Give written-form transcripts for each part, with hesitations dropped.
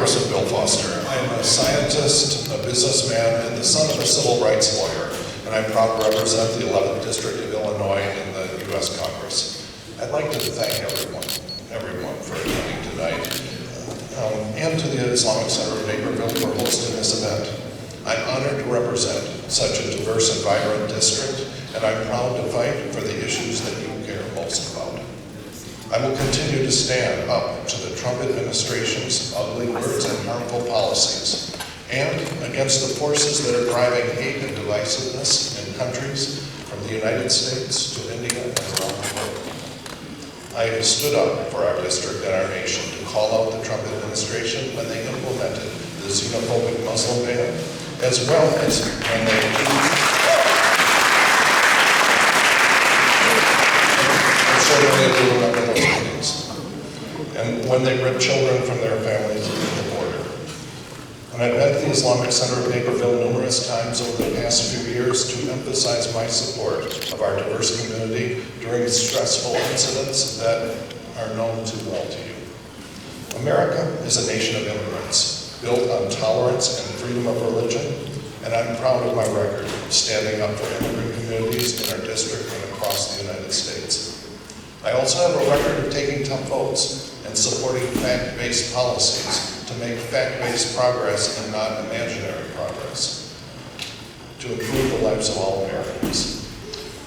Congressman Bill Foster. I'm a scientist, a businessman, and the son of a civil rights lawyer, and I'm proud to represent the 11th District of Illinois in the U.S. Congress. I'd like to thank everyone for attending tonight, and to the Islamic Center of Naperville for hosting this event. I'm honored to represent such a diverse and vibrant district, and I'm proud to fight for the issues that you care most about. I will continue to stand up to the Trump administration's ugly words and harmful policies, and against the forces that are driving hate and divisiveness in countries from the United States to India and around the world. I have stood up for our district and our nation to call out the Trump administration when they implemented the xenophobic Muslim ban, as well as when they and when they ripped children from their families at the border. And I've been at the Islamic Center of Naperville numerous times over the past few years to emphasize my support of our diverse community during stressful incidents that are known too well to you. America is a nation of immigrants, built on tolerance and freedom of religion, and I'm proud of my record of standing up for immigrant communities in our district and across the United States. I also have a record of taking tough votes and supporting fact-based policies to make fact-based progress and not imaginary progress, to improve the lives of all Americans.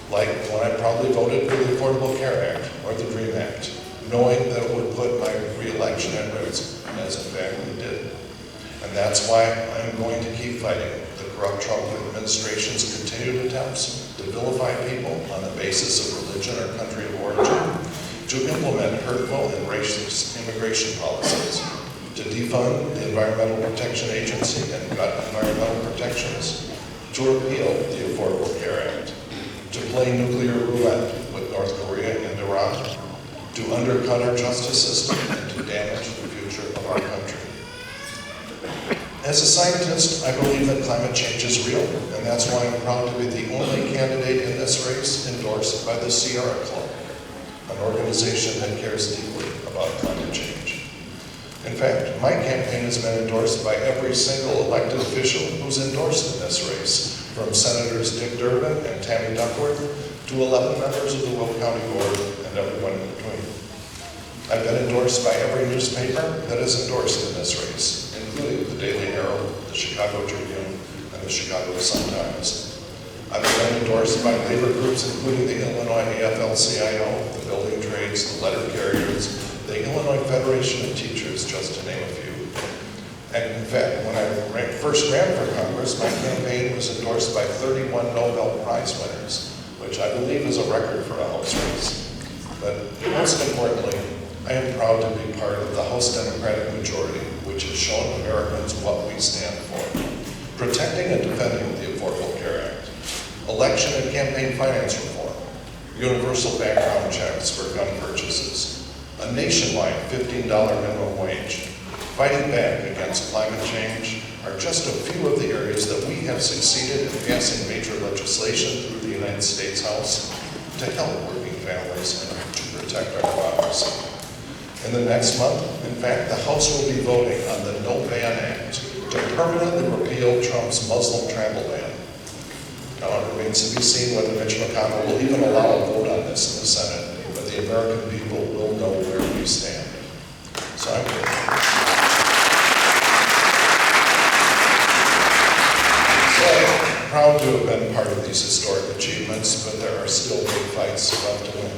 Like when I proudly voted for the Affordable Care Act or the DREAM Act, knowing that it would put my re-election at risk, as in fact it did. And that's why I'm going to keep fighting the corrupt Trump administration's continued attempts to vilify people on the basis of religion or country of origin, to implement hurtful and racist immigration policies, to defund the Environmental Protection Agency and gut environmental protections, to repeal the Affordable Care Act, to play nuclear roulette with North Korea and Iran, to undercut our justice system, and to damage the future of our country. As a scientist, I believe that climate change is real, and that's why I'm proud to be the only candidate in this race endorsed by the Sierra Club, an organization that cares deeply about climate change. In fact, my campaign has been endorsed by every single elected official who's endorsed in this race, from Senators Dick Durbin and Tammy Duckworth to 11 members of the Will County Board and everyone in between. I've been endorsed by every newspaper that is endorsed in this race, including the Daily Herald, the Chicago Tribune, and the Chicago Sun-Times. I've been endorsed by labor groups including the Illinois AFL-CIO, the building trades, the letter carriers, the Illinois Federation of Teachers, just to name a few. And in fact, when I first ran for Congress, my campaign was endorsed by 31 Nobel Prize winners, which I believe is a record for a House race. But most importantly, I am proud to be part of the House Democratic majority, which has shown Americans what we stand for. Protecting and defending the Affordable Care Act, election and campaign finance reform, universal background checks for gun purchases, a nationwide $15 minimum wage, fighting back against climate change are just a few of the areas that we have succeeded in passing major legislation through the United States House to help working families and to protect our democracy. In the next month, in fact, the House will be voting on the No Ban Act to permanently repeal Trump's Muslim travel ban. Now, it remains to be seen whether Mitch McConnell will even allow a vote on this in the Senate, but the American people will know where we stand. So I'm proud to have been part of these historic achievements, but there are still big fights left to win.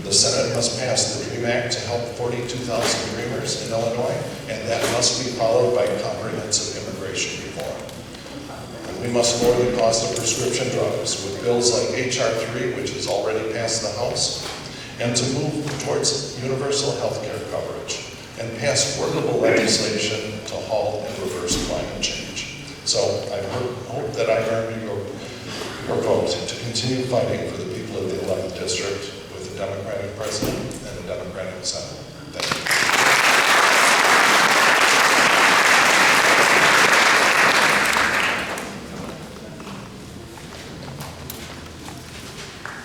The Senate must pass the DREAM Act to help 42,000 Dreamers in Illinois, and that must be followed by comprehensive immigration reform. And we must lower the cost of prescription drugs with bills like H.R. 3, which has already passed the House, and to move towards universal health care coverage and pass workable legislation to halt and reverse climate change. So I hope that I earned your vote to continue fighting for the people of the 11th District with a Democratic President and a Democratic Senate. Thank you.